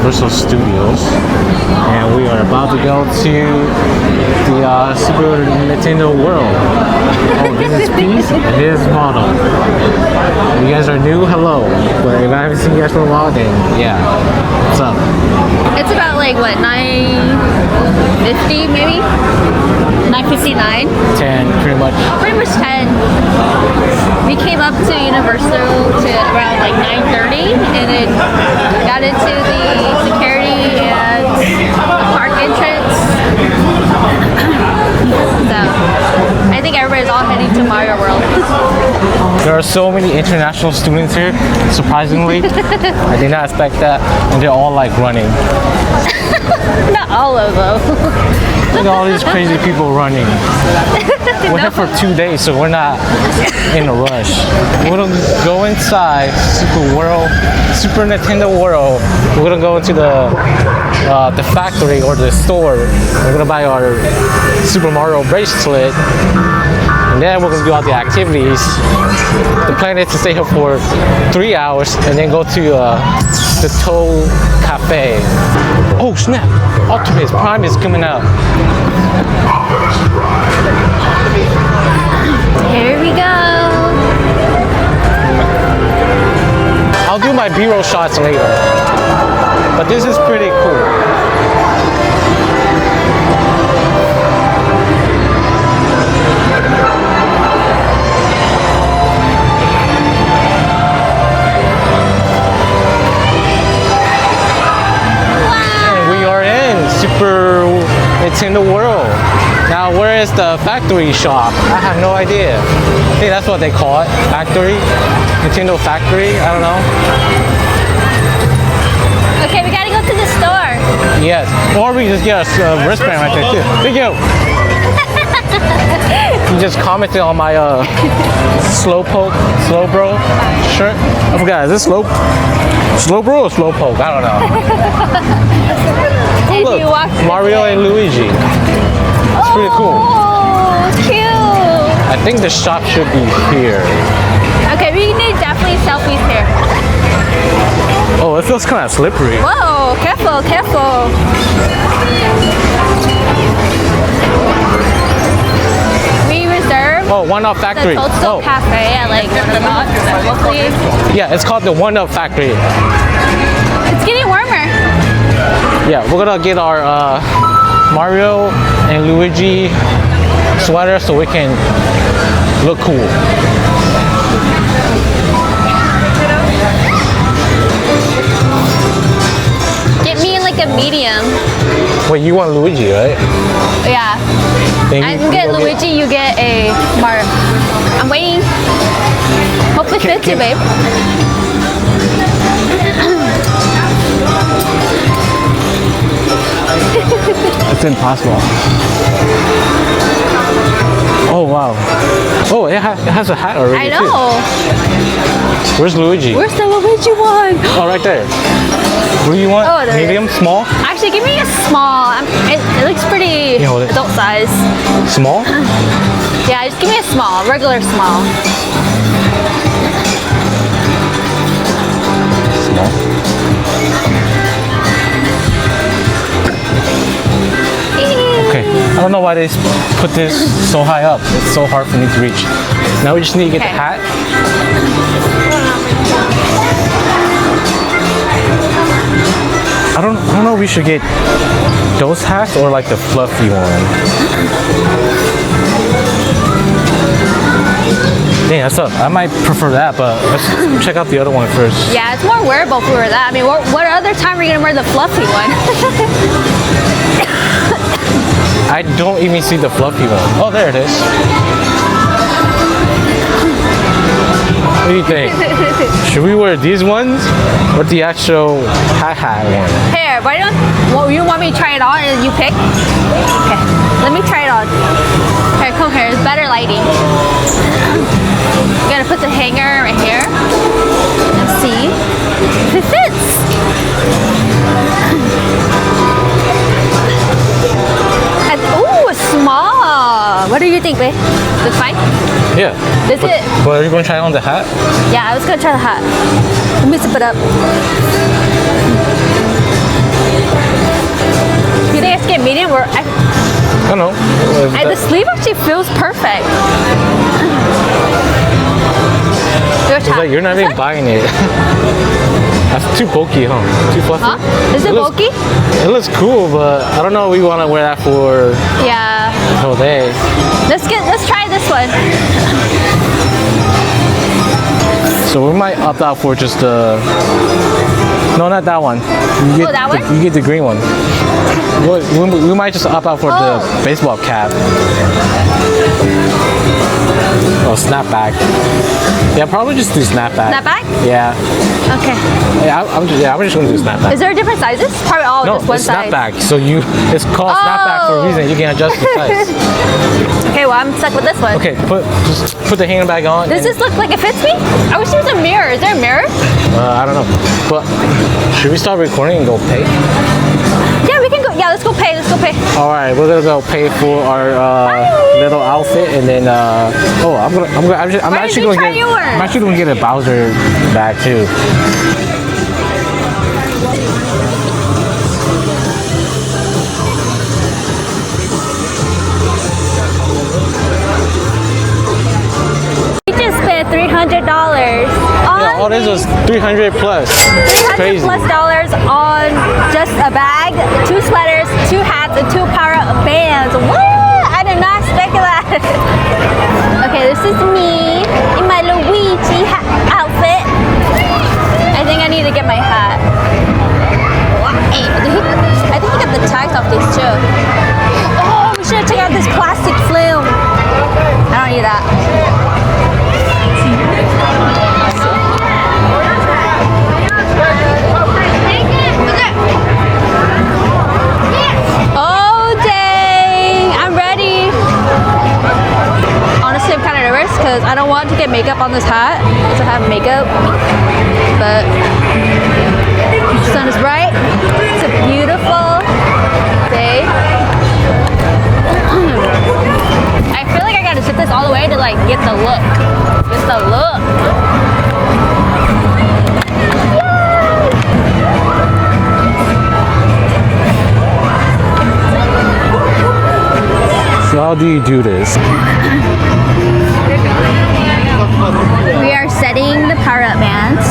Universal Studios, and we are about to go to the Super Nintendo World. Oh, this is Peace, and this is Model. You guys are new, hello. But if I haven't seen you guys for a while, then yeah, what's up? It's about like what, 9:50 maybe? 9:59? 10, pretty much. Pretty much 10. We came up to Universal to around like 9:30 and then got into the security and the park entrance. So I think everybody's all heading to Mario World. There are so many international students here, surprisingly. I did not expect that, and they're all like running. Not all of them. Look at all these crazy people running. We're here for 2 days, so we're not in a rush. We're gonna go inside Super Nintendo World. We're gonna go into the factory or the store. We're gonna buy our Super Mario bracelet, and then we're gonna do all the activities. The plan is to stay here for 3 hours and then go to the Toad Cafe. Oh snap! Optimus Prime is coming out. Here we go. I'll do my B-roll shots later, but this is pretty cool. Super Nintendo World. Now, where is the factory shop? I have no idea. I think that's what they call it. Factory? Nintendo Factory? I don't know. Okay, we gotta go to the store. Yes. Or we just get a wristband right there too. Thank you. You just commented on my slow bro shirt. I forgot, is this slow bro or slow poke? I don't know. Oh, look, Mario and Luigi. It's pretty cool. Oh, cute. I think the shop should be here. Okay, we need definitely selfies here. Oh, it feels kind of slippery. Whoa, careful, careful. We reserve Oh, One Up Factory. the Toadstool Cafe at like 1 o'clock. Hopefully. Yeah, it's called the One Up Factory. It's getting warmer. Yeah, we're gonna get our Mario and Luigi sweater so we can look cool. Get me like a medium. Wait, you want Luigi, right? Yeah. Then I you can get go Luigi, you get a Mario. I'm waiting. Hopefully fits you, babe. It's impossible. Oh wow. Oh, it has a hat already. I know. Too. Where's Luigi? Where's the Luigi one? Oh, right there. What do you want? Oh, there Medium, small? Actually, give me a small. It looks pretty adult size. Small? Yeah, just give me a small, regular small. Small. Okay, I don't know why they put this so high up. It's so hard for me to reach. Now we just need to get the hat. I don't know if we should get those hats or like the fluffy one. Dang, that's up. I might prefer that, but let's check out the other one first. Yeah, it's more wearable if we wear that. I mean, what other time are you gonna wear the fluffy one? I don't even see the fluffy one. Oh, there it is. What do you think? Should we wear these ones or the actual hat one? Here, why don't you want me to try it on and you pick? Okay, let me try it on. Here, come here. It's better lighting. You gotta put the hanger right here and see if it fits. Ooh, it's small. What do you think, babe? Looks fine? Yeah. Is it? But are you going to try on the hat? Yeah, I was gonna try the hat. Let me zip it up. I don't know. The sleeve actually feels perfect. It's like you're not even buying it. That's too bulky, huh? Too fluffy. Huh? Is it bulky? It looks cool, but I don't know if we want to wear that for Yeah. the whole day. Let's try this one. So we might opt out for just the. No, not that one. You get that one? You get the green one. We might just opt out for the baseball cap. Oh, snapback. Yeah, probably just do snapback. Snapback? Yeah. Okay. Yeah, I'm just gonna do snapback. Is there different sizes? Probably all No, just one it's size. snapback. So it's called snapback for a reason. You can adjust the size. Okay, well I'm stuck with this one. Okay, just put the handbag on. Does this look like it fits me? I wish there was a mirror. Is there a mirror? I don't know. But should we start recording and go pay? Yeah, we can go. Yeah, let's go pay. Let's go pay. All right, we're gonna go pay for our little outfit, and then I'm actually gonna get a Bowser bag too. We just spent $300 on. Yeah, all this was 300 plus. $300 plus on just a bag, 2 sweaters, 2 hats, and 2 power-up bands. What? I did not expect that. Okay, this is me in my Luigi outfit. I think I need to get my hat. I think he got the tags off these too. Oh, we should have checked out this plastic film. I don't need that. Oh dang, I'm ready. Honestly, I'm kind of nervous because I don't want to get makeup on this hat because I have makeup. But the sun is bright. It's a beautiful day. I feel like I gotta sit this all the way to like get the look. Get the look. So how do you do this? We are setting the power-up bands.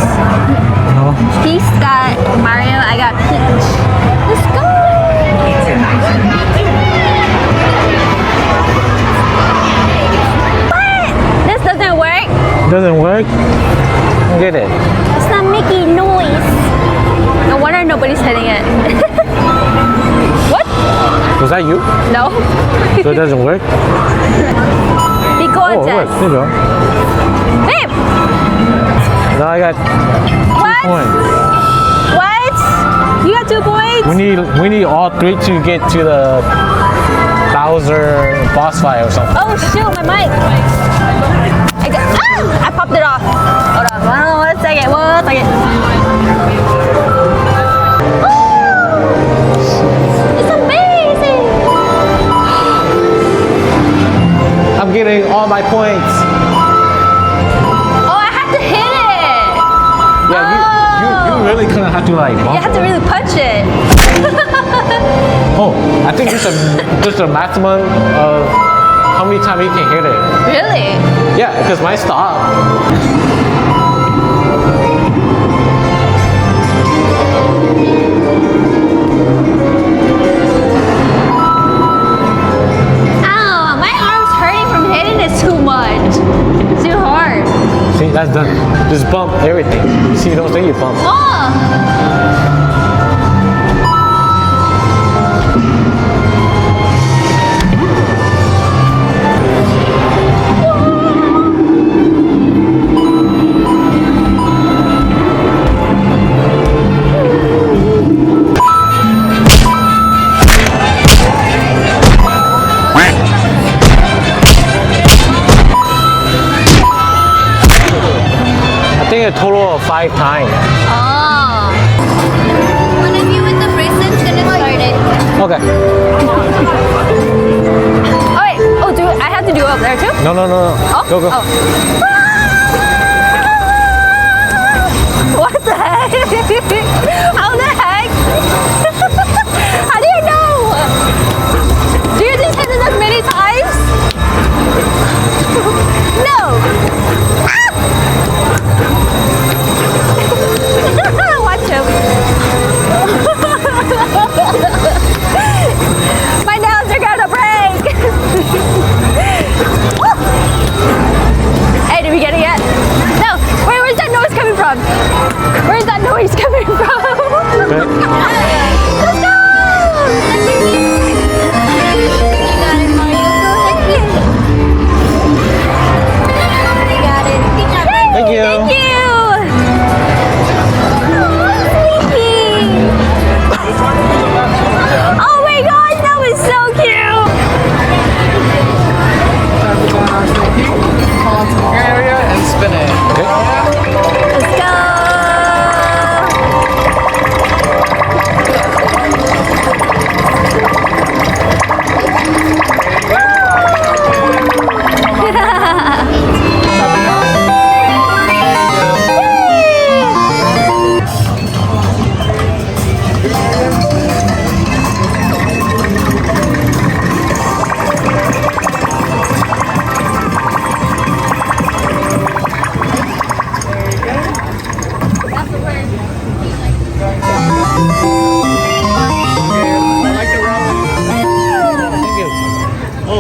He's got Mario, I got Peach. Let's go! What? This doesn't work? Doesn't work? Get it. It's not making noise. No wonder nobody's hitting it. What? Was that you? No. So it doesn't work? Be Oh, it gorgeous. works. There you go. Babe! Now I got 2 points. What? You got 2 points? We need all 3 to get to the Bowser boss fight or something. Oh shoot, my mic. I popped it off. Hold on, 1 second, 1 second. It's amazing. I'm getting all my points. Oh, I have to hit it. Yeah, you really kind of have to like bump You have to really punch it. Oh, I think there's a maximum of how many times you can hit it. Really? Yeah, because mine stopped. Ow, my arm's hurting from hitting it too much. Too hard. See, that's done. Just bump everything. You see those things you bump. Oh. I think a total of 5 times. Oh. One of you with the bracelet's gonna start it. Okay. Oh wait. Oh, I have to do it up there too? No. Oh? Go. Oh. What the heck? How the heck? How do you know?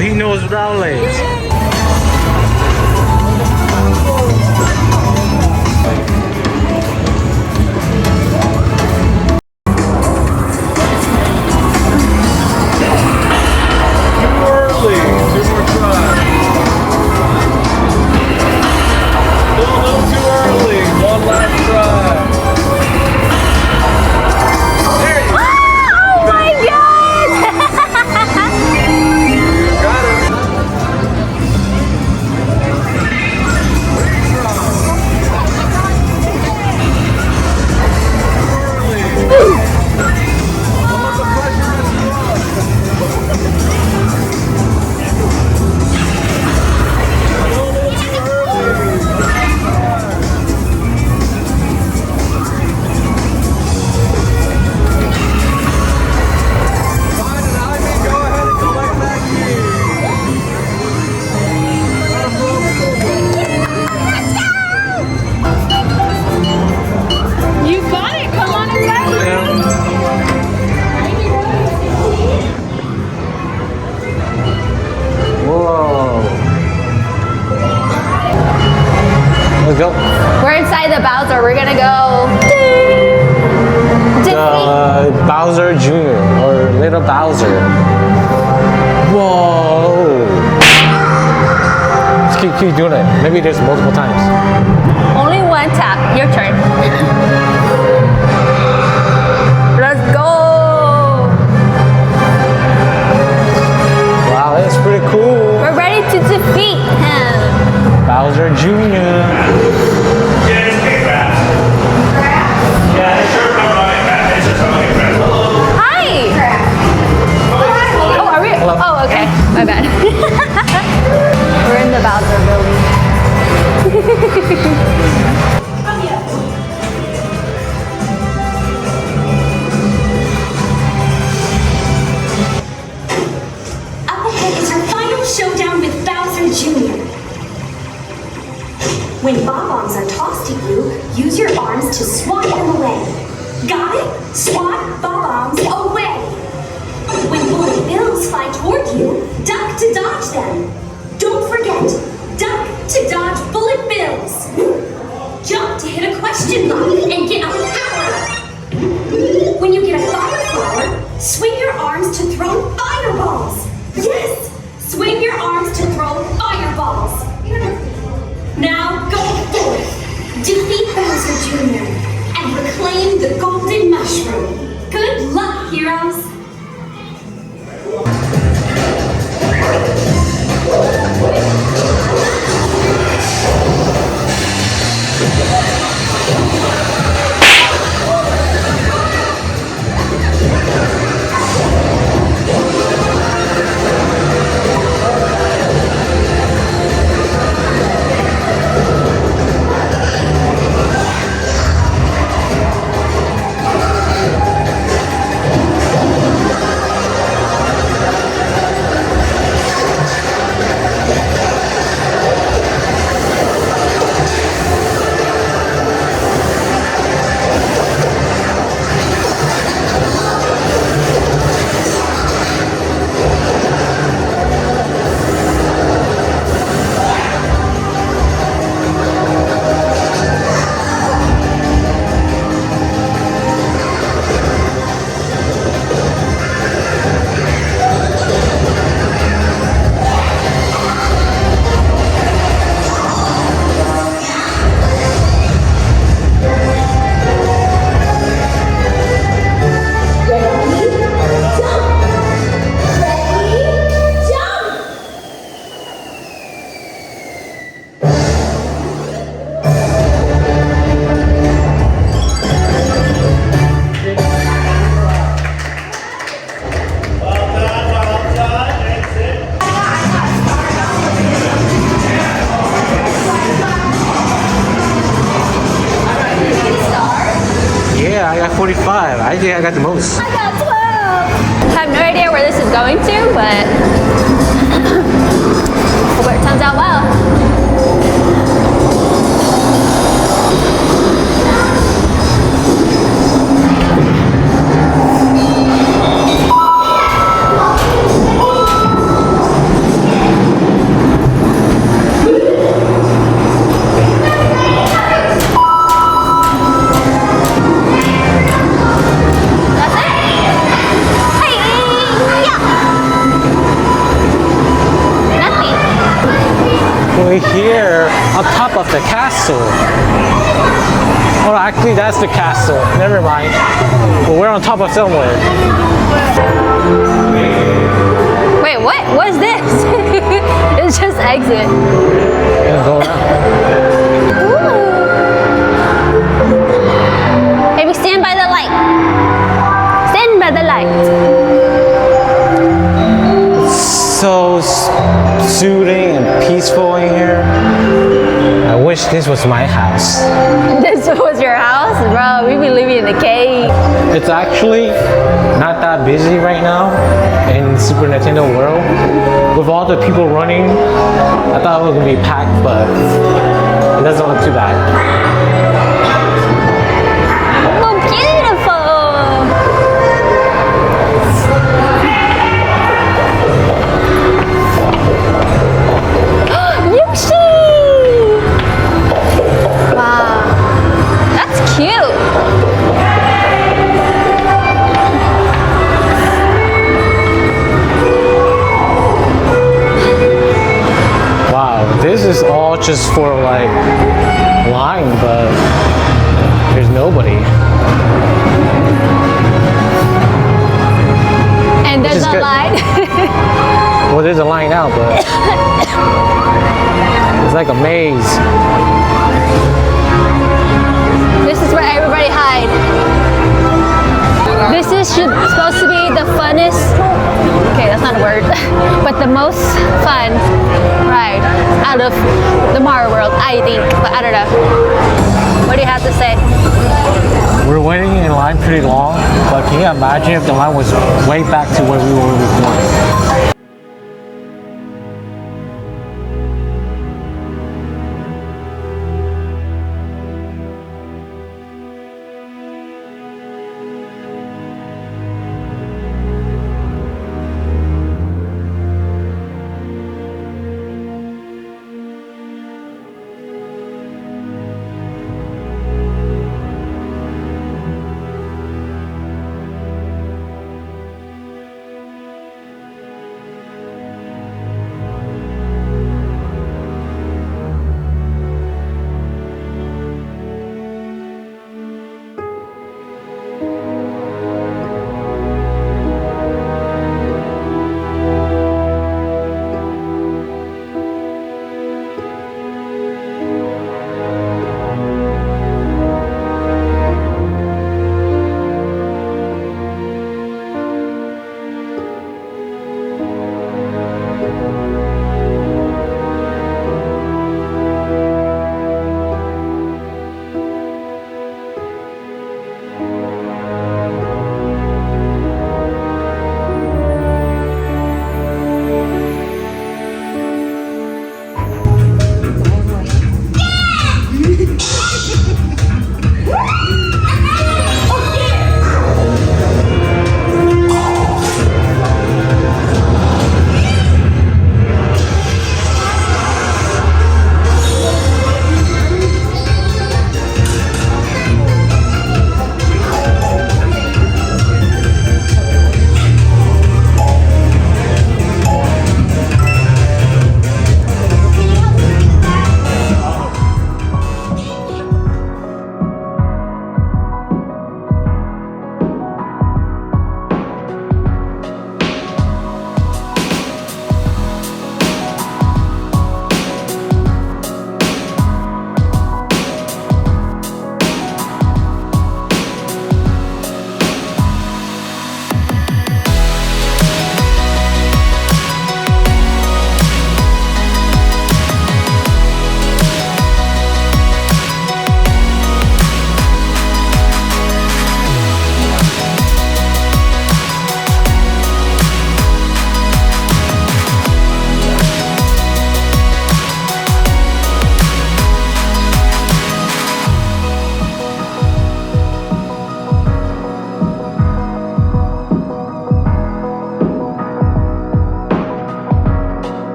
he knows Rowley's. Go. We're inside the Bowser. We're gonna go. Bowser Jr. or Little Bowser. Whoa! Let's keep doing it. Maybe there's multiple times. Only one tap. Your turn. Let's go. Wow, that's pretty cool. We're ready to defeat him. Bowser Jr. Hi. Oh, are we? Hello. Oh, okay. My bad. We're in the Bowser building. Up ahead is your final showdown with Bowser Jr. When bob-ombs are tossed at you, use your arms to swat them away. Got it? Swat bob-ombs away. When bullet bills fly toward you, duck to dodge them. Don't forget, duck to dodge bullet bills. Jump to hit a question mark and get a power up. When you get a fire flower, swing your arms to throw fireballs. Yes! Swing your arms to throw fireballs. Now go forth, defeat Bowser Jr., and reclaim the golden mushroom. Good luck, heroes! Yeah, I got 45. I think I got the most. I got 12. I have no idea where this is going to, but hope it turns out well. We're here on top of the castle. Oh, actually, that's the castle. Never mind. But we're on top of somewhere. Wait, what? What's this? It's just exit. Gonna go around. Ooh. Maybe stand by the light. Stand by the light. So soothing and peaceful in here. I wish this was my house. This was your house? Bro, we be living in a cave. It's actually not that busy right now in Super Nintendo World. With all the people running, I thought it was gonna be packed, but it doesn't look too bad. Oh, beautiful. Yoshi! Wow, that's cute. Wow, this is all just for like line, but there's nobody. And there's is a good. line. Well, there's a line now, but it's like a maze. This is where everybody hide. This is supposed to be the funnest, okay, that's not a word, but the most fun ride out of the Mario World, I think, but I don't know. What do you have to say? We're waiting in line pretty long, but can you imagine if the line was way back to where we were before?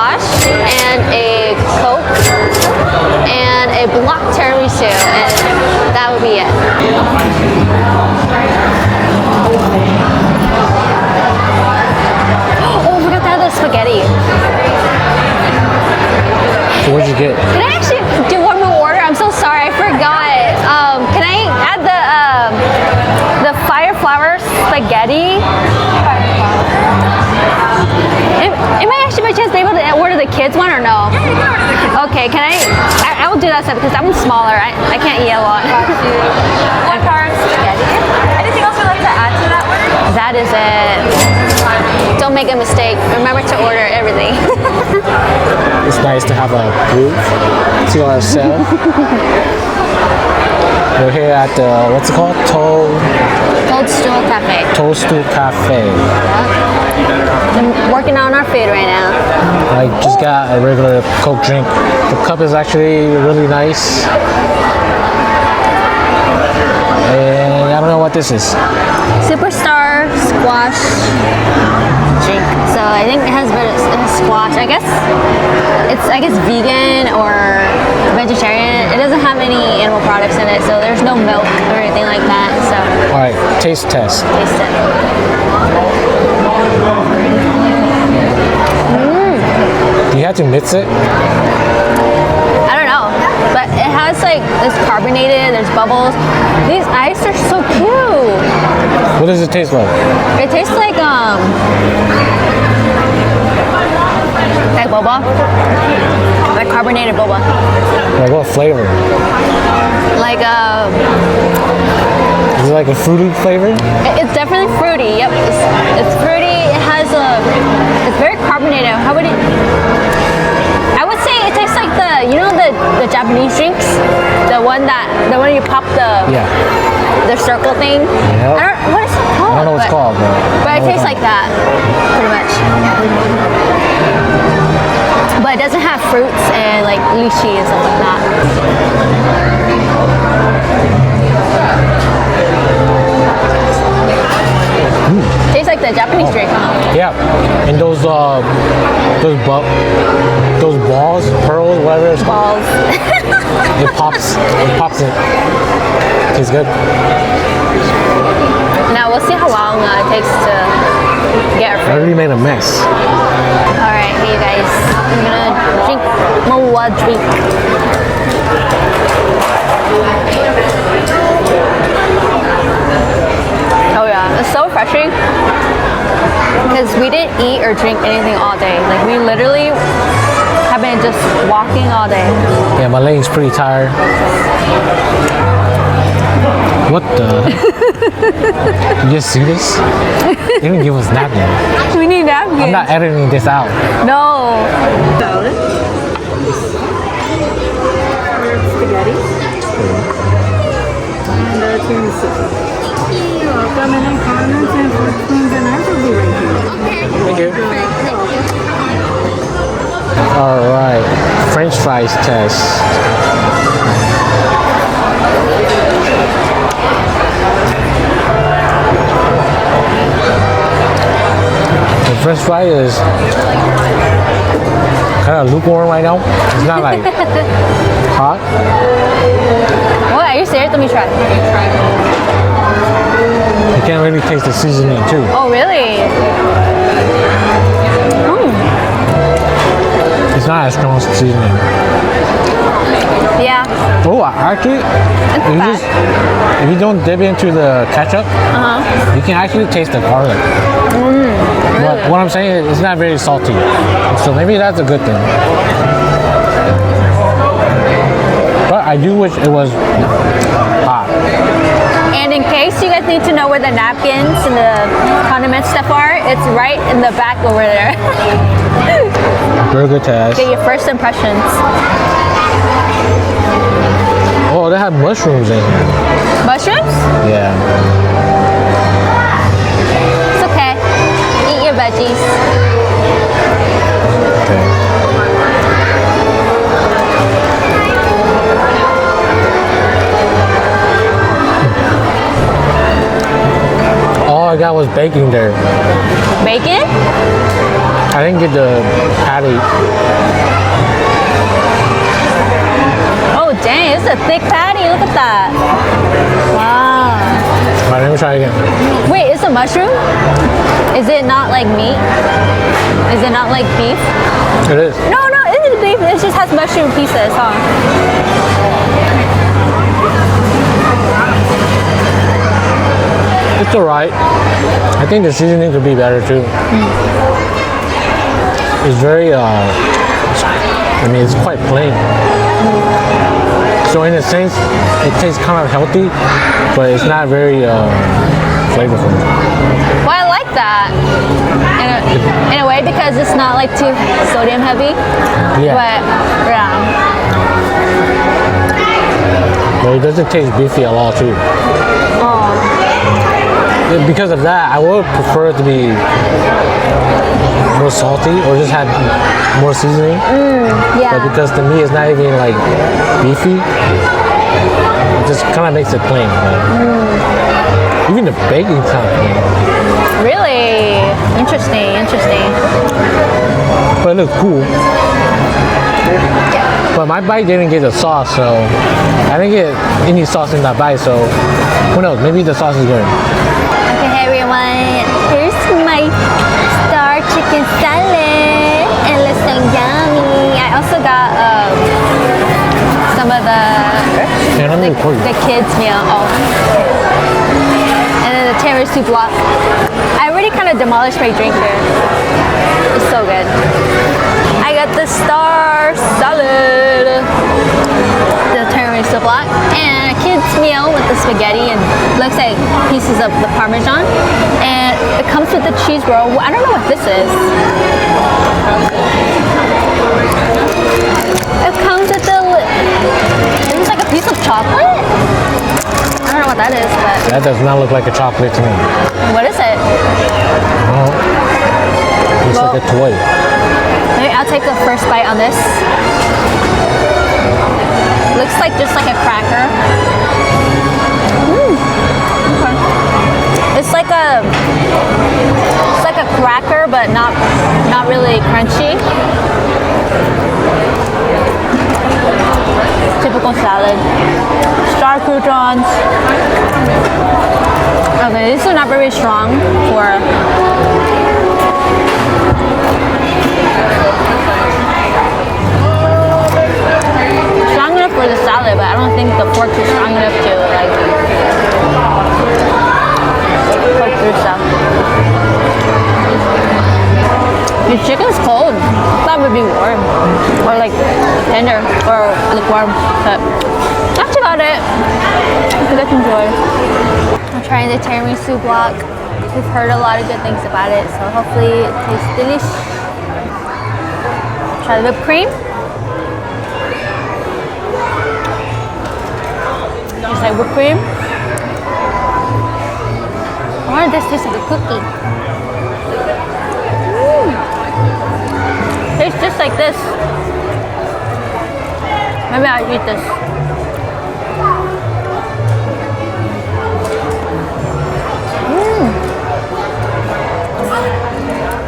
squash and a Coke and a block tiramisu, and that would be it. Oh, I forgot to add the spaghetti. So what'd you get? Can I actually do one more order? I'm so sorry, I forgot. Can I add the fire flower spaghetti? Am I actually by chance able to order the kids one or no? Yeah, you can order the kids. Okay, can I will do that stuff because I'm smaller. I can't eat a lot. One card spaghetti. Anything else you'd like to add to that order? That is it. Don't make a mistake. Remember to order everything. It's nice to have a booth to ourselves. We're here at the, what's it called? Toadstool Cafe. Toadstool Cafe. I'm working on our food right now. I just got a regular Coke drink. The cup is actually really nice. And I don't know what this is. Superstar squash drink. So I think it has squash. I guess it's vegan or vegetarian. It doesn't have any animal products in it, so there's no milk or anything like that. So All right, taste test. taste it. Do you have to mix it? I don't know, but it has like it's carbonated. There's bubbles. These ice are so cute. What does it taste like? It tastes like boba, like carbonated boba, Like what flavor? like Is it like a fruity flavor? it's definitely fruity. Yep, it's fruity. It has it's very carbonated. How would it? I would say it tastes like the Japanese drinks, the one you pop the circle thing. Yep. What is it called? I don't know what it's called, but it tastes like that, pretty much. But it doesn't have fruits and like lychee and stuff like that. Tastes like the Japanese drink, huh? Yeah, and those balls, pearls, whatever it's called. Balls. It pops it. Tastes good. Now we'll see how long it takes to get our I food. already made a mess. Alright, hey you guys. I'm gonna drink more drink. Oh yeah, it's so refreshing. Because we didn't eat or drink anything all day. Like we literally have been just walking all day. Yeah, my leg's pretty tired. What the? You just see this? They didn't give us napkins. We need napkins. I'm not editing this out. No. Salad. Spaghetti. And tiramisu. You're welcome. And then condiments and fork spoons and knives will be right here. Thank you. All right, French fries test. The French fry is kind of lukewarm right now. It's not like hot. What? Are you serious? Let me try. You can't really taste the seasoning too. Oh, really? It's not as strong as seasoning. Yeah. Oh, actually, if you don't dip into the ketchup, you can actually taste the garlic. But what I'm saying is it's not very salty. So maybe that's a good thing. But I do wish it was hot. And in case you guys need to know where the napkins and the condiment stuff are, it's right in the back over there. Burger test. Get your first impressions. Oh, they have mushrooms in here. Mushrooms? Yeah. It's okay. Eat your veggies. Okay. All I got was bacon there. Bacon? I didn't get the patty. Oh dang, it's a thick patty. Look at that. Wow. All right, let me try again. Wait, it's a mushroom? Is it not like meat? Is it not like beef? It is. No, it's beef. It just has mushroom pieces, huh? It's alright. I think the seasoning could be better too. It's very, I mean, it's quite plain. So in a sense, it tastes kind of healthy, but it's not very flavorful. Well, I like that in a way because it's not like too sodium heavy. Yeah. But yeah. But it doesn't taste beefy at all too. Oh. Because of that, I would prefer it to be more salty or just have more seasoning. Yeah. But because the meat is not even like beefy, it just kind of makes it plain. Even the bacon's kind of plain. Really interesting. But it looks cool. But my bite didn't get the sauce, so I didn't get any sauce in that bite, so who knows, maybe the sauce is good. Okay, everyone. Here's my star chicken salad. It looks so yummy. I also got some of Yeah, let me record you. the kids meal. Oh. And then the tiramisu block. I already kind of demolished my drink here. It's so good. I got the star salad, the tiramisu block, and a kids meal with the spaghetti and looks like pieces of the Parmesan. And it comes with the cheese roll. I don't know what this is. It comes with the, is this like a piece of chocolate? I don't know what that is, but That does not look like a chocolate to me. what is it? Oh, looks like a toy. Maybe I'll take the first bite on this. Looks like just like a cracker. Okay. It's like a cracker, but not really crunchy. Typical salad. Star croutons. Okay, these are not very strong for. Strong enough for the salad, but I don't think the fork is strong enough to like poke through stuff. The chicken's cold. I thought it would be warm or like tender or lukewarm, but that's about it. Let's enjoy. I'm trying the tiramisu block. We've heard a lot of good things about it, so hopefully it tastes delicious. Try the whipped cream. It's like whipped cream. I wonder if this tastes like a cookie. Tastes just like this. Maybe I'll eat this.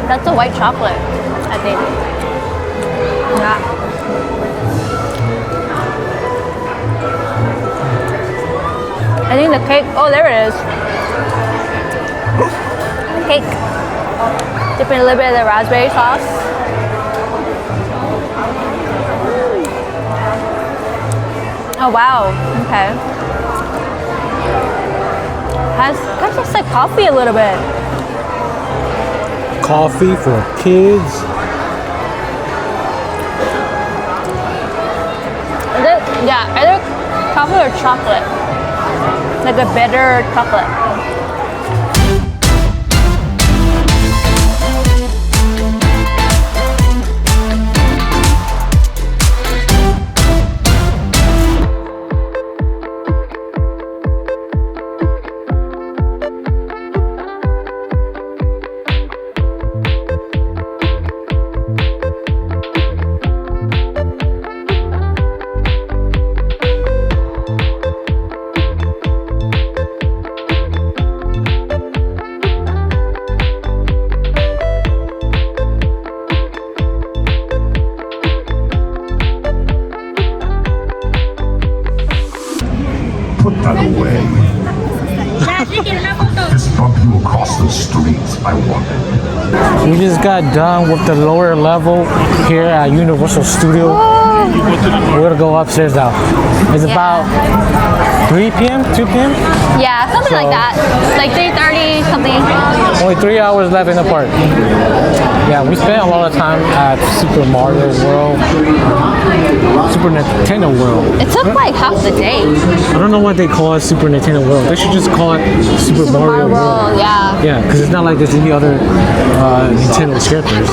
That's a white chocolate, I think. Yeah. I think the cake, oh there it is. The cake. Dip in a little bit of the raspberry sauce. Oh wow, okay. Kind of tastes like coffee a little bit. Coffee for kids. Is it, yeah, either coffee or chocolate. Like a bitter chocolate. run away. Just bump you across the streets, I wanted. We just got done with the lower level here at Universal Studio. We're gonna go upstairs now. It's about 3 p.m., 2 p.m. Yeah, something like that. Like 3:30 something. Only 3 hours left in the park. Yeah, we spent a lot of time at Super Mario World, Super Nintendo World. It took like half the day. I don't know why they call it Super Nintendo World. They should just call it Super Mario World. Yeah. Yeah, because it's not like there's any other Nintendo characters.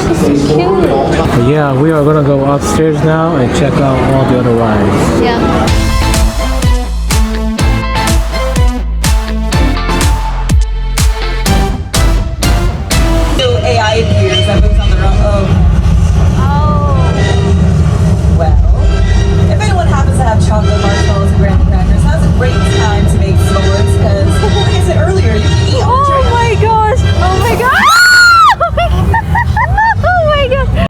But yeah, we are gonna go upstairs now and check out all the other rides. Yeah. AI appears that moves on their own. Well, if anyone happens to have chocolate marshmallows and graham crackers, now's a great time to make s'mores because, like I said earlier, you can eat all Oh my gosh! Oh my god! Oh my god!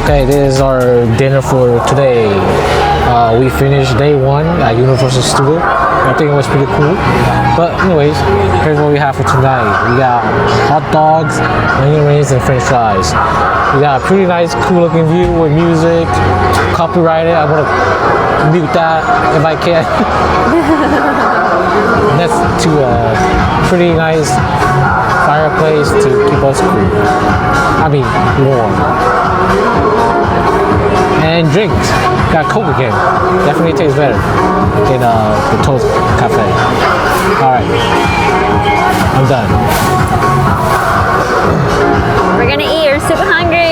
Okay, this is our dinner for today. We finished day one at Universal Studio. I think it was pretty cool. But anyways, here's what we have for tonight. We got hot dogs, onion rings, and french fries. We got a pretty nice, cool looking view with music. Copyrighted. I'm gonna mute that if I can. Next to a pretty nice fireplace to keep us cool. I mean, warm. And drinks. Got Coke again. Definitely tastes better in the Toast Cafe. Alright. I'm done. We're gonna eat. We're super hungry.